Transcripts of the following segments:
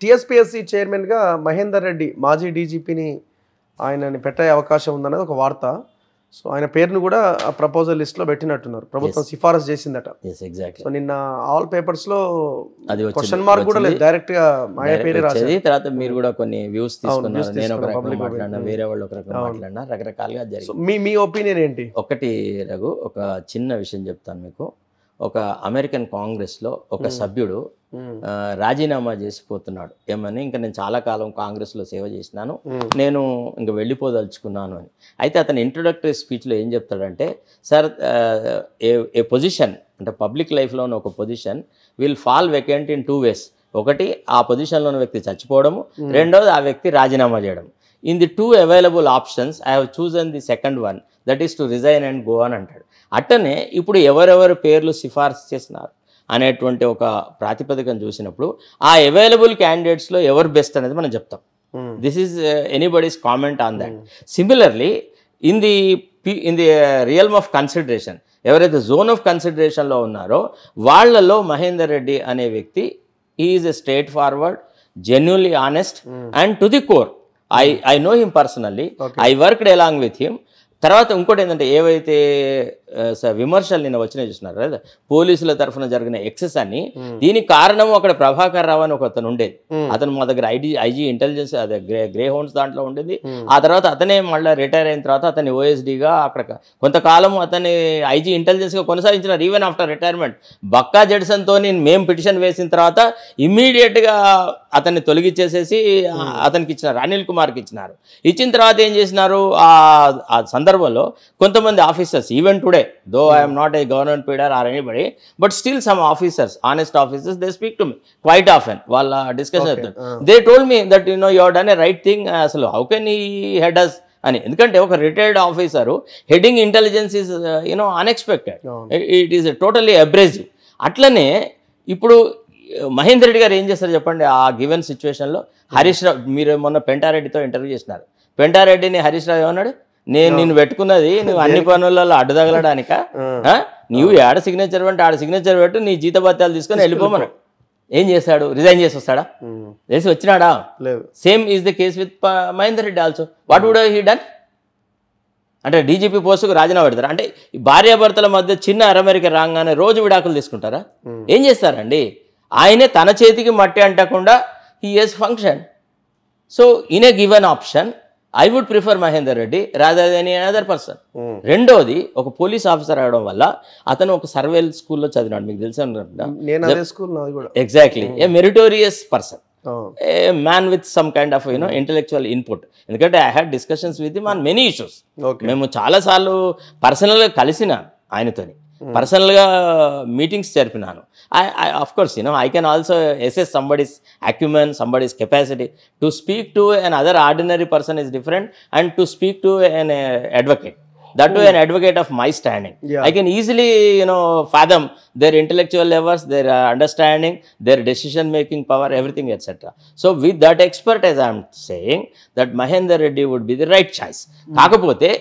TSPSC చైర్మన్గా మహేందర్ రెడ్డి మాజీ డీజీపీని ఆయనని పెట్టే అవకాశం ఉందనేది ఒక వార్త. సో ఆయన పేరును కూడా ఆ ప్రపోజల్ లిస్ట్లో పెట్టినట్టున్నారు, ప్రభుత్వం సిఫారసు చేసిందట. సో నిన్న ఆల్ పేపర్స్లో అది క్వశ్చన్ మార్క్ కూడా లేదు, డైరెక్ట్గా ఆయన పేరే రాశారు. తర్వాత మీరు కూడా కొన్ని వ్యూస్ తీసుకున్నారు, నేను ఒక రకంగా మాట్లాడినా, వేరే వాళ్ళు ఒక రకంగా మాట్లాడినా, రకరకాలుగా జరిగింది. మీ ఒపీనియన్ ఏంటి? ఒకటి రఘు, ఒక చిన్న విషయం చెప్తాను మీకు. ఒక అమెరికన్ కాంగ్రెస్లో ఒక సభ్యుడు రాజీనామా చేసిపోతున్నాడు. ఏమని, ఇంకా నేను చాలా కాలం కాంగ్రెస్లో సేవ చేసినాను, నేను ఇంకా వెళ్ళిపోదలుచుకున్నాను అని. అయితే అతని ఇంట్రొడక్టరీ స్పీచ్లో ఏం చెప్తాడంటే, సార్ ఏ పొజిషన్ అంటే పబ్లిక్ లైఫ్లో ఉన్న ఒక position will fall vacant in 2 ways. ఒకటి, ఆ పొజిషన్లో ఉన్న వ్యక్తి చచ్చిపోవడము, రెండవది ఆ వ్యక్తి రాజీనామా చేయడం. In the 2 available options I have chosen the second one, that is to resign and go on అంటాడు. అట్టనే ఇప్పుడు ఎవరెవరు పేర్లు సిఫార్సు చేసినారు అనేటువంటి ఒక ప్రాతిపదికను చూసినప్పుడు ఆ అవైలబుల్ క్యాండిడేట్స్లో ఎవరు బెస్ట్ అనేది మనం చెప్తాం. This is anybody's comment on that. Similarly in the realm of consideration, ఎవరైతే జోన్ ఆఫ్ కన్సిడరేషన్లో ఉన్నారో వాళ్ళలో మహేందర్ రెడ్డి అనే వ్యక్తి is a straight forward, genuinely honest and to the core. I know him personally. I worked along with him. తర్వాత ఇంకోటి ఏంటంటే, ఏవైతే విమర్శలు నిన్న వచ్చినాయి చూస్తున్నారు కదా, పోలీసుల తరఫున జరిగిన ఎక్సెస్ అని, దీనికి కారణం అక్కడ ప్రభాకర్ రావు అని ఒక అతను ఉండేది. అతను మా దగ్గర ఐజీ ఇంటెలిజెన్స్ అదే గ్రే హౌన్స్ దాంట్లో ఉండేది. ఆ తర్వాత అతనే మళ్ళీ రిటైర్ అయిన తర్వాత అతన్ని ఓఎస్డీగా అక్కడ కొంతకాలం అతన్ని ఐజీ ఇంటెలిజెన్స్గా కొనసాగించినారు. ఈవెన్ ఆఫ్టర్ రిటైర్మెంట్ బక్కా జడ్సన్తో మేము పిటిషన్ వేసిన తర్వాత ఇమ్మీడియట్గా అతన్ని తొలగించేసేసి అతనికి ఇచ్చినారు, అనిల్ కుమార్కి ఇచ్చినారు. ఇచ్చిన తర్వాత ఏం చేసినారు, ఆ సందర్భంలో కొంతమంది officers, even today, though I'm not a government pleader or anybody, but still some officers, honest officers, they speak to me quite often. వాళ్ళ డిస్కషన్ అవుతుంది. They told me that you are done a right thing. అసలు how can he head us అని. ఎందుకంటే ఒక retired officer heading intelligence is unexpected, it is totally abrasive. అట్లనే ఇప్పుడు మహేందర్ రెడ్డి గారు ఏం చేస్తారు చెప్పండి, ఆ గివెన్ సిచ్యువేషన్లో హరీష్ రావు, మీరు మొన్న పెంటారెడ్డితో ఇంటర్వ్యూ చేసినారు. పెంటారెడ్డిని హరీష్ రావు ఏమన్నాడు, నేను నిన్ను పెట్టుకున్నది నువ్వు అన్ని పనులలో అడ్డు తగలడానిక, నువ్వు ఆడ సిగ్నేచర్ అంటే ఆడ సిగ్నేచర్ పెట్టు, నీ జీతభత్యాలు తీసుకొని వెళ్ళిపోమన్నాడు. ఏం చేశాడు, రిజైన్ చేసి వస్తాడా, చేసి వచ్చినాడా? Same is the case with Mahender Reddy also. What would he done? అంటే డీజీపీ పోస్టుకు రాజీనామా పెడతారు అంటే, భార్యాభర్తల మధ్య చిన్న అరమరిక రాగానే రోజు విడాకులు తీసుకుంటారా? ఏం చేస్తారండి? ఆయనే తన చేతికి మట్టి అంటకుండా he has function. So in a given option I would prefer Mahender Reddy rather than any other person. రెండోది, ఒక పోలీస్ ఆఫీసర్ అవడం వల్ల అతను ఒక సర్వేల్ స్కూల్లో చదివినాడు, మీకు తెలుసు అనుకుంటా. Exactly a meritorious person, a man with some kind of intellectual input. ఎందుకంటే I had discussions with him on many issues. మేము చాలాసార్లు పర్సనల్గా కలిసిన ఆయనతోని, పర్సనల్గా మీటింగ్స్ జరిపినాను. Of course I can also assess somebody's acumen, somebody's capacity. To speak to an other ordinary person is different, and to speak to an advocate, that too an advocate of my standing, I can easily fathom their intellectual levels, their understanding, their decision making power, everything etc. So with that expertise I am saying that Mahendra Reddy would be the right choice. కాకపోతే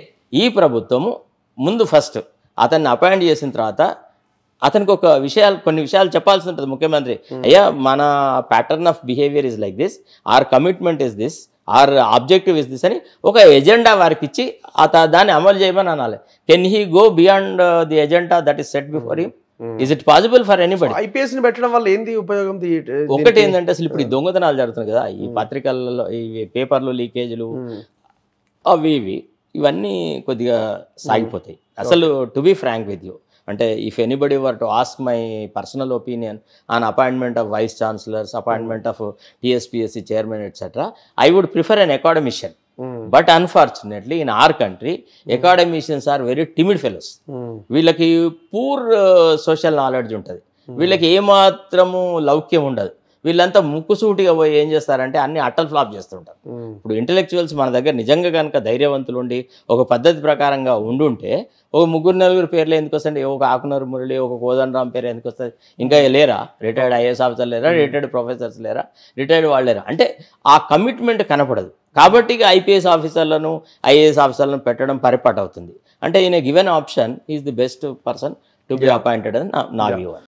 ఈ ప్రభుత్వము ముందు first అతన్ని appoint చేసిన తర్వాత అతనికి కొన్ని విషయాలు చెప్పాల్సి ఉంటుంది ముఖ్యమంత్రి. అయ్యా, మన pattern of behaviour is like this, our commitment is this, our objective is this అని ఒక ఎజెండా వారికి ఇచ్చి దాన్ని అమలు చేయమని అనాలి. Can he go beyond the agenda that is set before him? Is it possible for anybody? IPS ని పెట్టడం వల్ల ఏంది ఉపయోగం? ఒకటి ఏంటంటే, అసలు ఇప్పుడు ఈ దొంగతనాలు జరుగుతున్నాయి కదా, ఈ పత్రికలలో ఈ పేపర్లు లీకేజ్లు అవి ఇవన్నీ కొద్దిగా సాగిపోతాయి. అసలు to be frank with you, అంటే if anybody were to ask my personal opinion on appointment of vice chancellors, appointment of TSPSC chairman etcetera, I would prefer an academician. But unfortunately in our country academicians are very timid fellows. వీళ్ళకి poor social knowledge ఉంటుంది, వీళ్ళకి ఏమాత్రము లౌక్యం ఉండదు. వీళ్ళంతా ముక్కుసూటిగా పోయి ఏం చేస్తారంటే అన్ని అట్టల్ ఫ్లాప్ చేస్తుంటారు. ఇప్పుడు ఇంటెలెక్చువల్స్ మన దగ్గర నిజంగా కనుక ధైర్యవంతులు ఉండి ఒక పద్ధతి ప్రకారంగా ఉండుంటే ఒక 3-4 పేర్లు ఎందుకు వస్తాయండి? ఒక ఆకునూరు మురళి, ఒక కోదండరామ్ పేరు ఎందుకు వస్తుంది? ఇంకా లేరా? రిటైర్డ్ ఐఏఎస్ ఆఫీసర్ లేరా? రిటైర్డ్ ప్రొఫెసర్స్ లేరా? రిటైర్డ్ వాళ్ళు లేరా? అంటే ఆ కమిట్మెంట్ కనపడదు. కాబట్టి ఐపీఎస్ ఆఫీసర్లను, ఐఏఎస్ ఆఫీసర్లను పెట్టడం పరిపాటు అవుతుంది. అంటే in a given option is the best person to be appointed అని నా వ్యూ.